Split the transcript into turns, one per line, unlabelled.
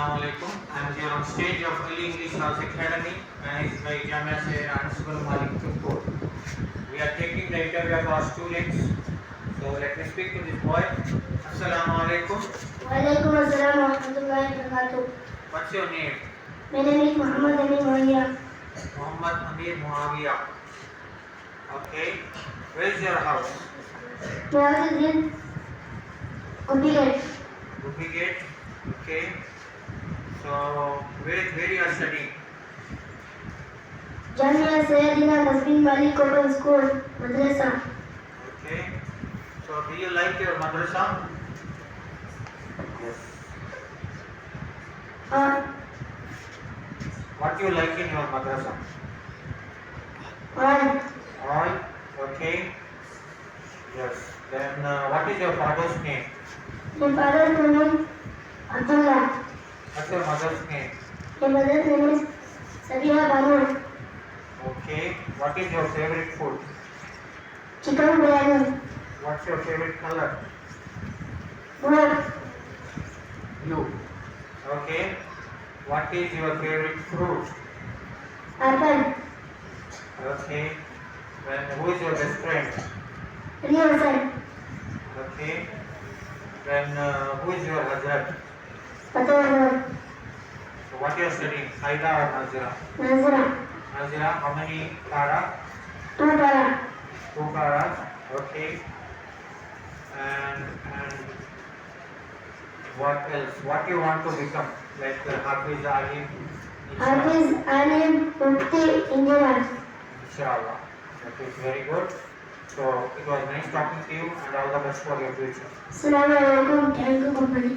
Assalamu alaikum. I am here on stage of Ali English House Academy managed by Jamia Sayyid Ansar Malik Tupur. We are taking the interview of our students. So let me speak to this boy. Assalamu alaikum.
Walaikum assalam wa rahmatullahi wa barakatuh.
What's your name?
My name is Muhammad Amir Muawiyah.
Muhammad Amir Muawiyah. Okay. Where is your house?
My house is in Kubigat.
Dupigate. Okay. So where you are studying?
Jamia Sayyidina Nasbin Malik Open School, Madrasa.
Okay. So do you like your madrasa? Yes. What do you like in your madrasa?
One.
All. Okay. Yes. Then what is your father's name?
My father's name is Abdullah.
What's your mother's name?
My mother's name is Sabiha Banu.
Okay. What is your favorite food?
Chicken biryani.
What's your favorite color?
Blue.
Blue. Okay. What is your favorite fruit?
Apple.
Okay. Then who is your best friend?
Real son.
Okay. Then who is your husband?
Father.
So what you are studying? Saida or Nazira?
Nazira.
Nazira, how many para?
Two para.
2 paras. Okay. And what else? What you want to become? Like Hafiz Alim?
Hafiz Alim Mufti Engineer.
Inshallah. That is very good. So it was nice talking to you and all the best for your future.
Assalamu alaikum. Thank you, company.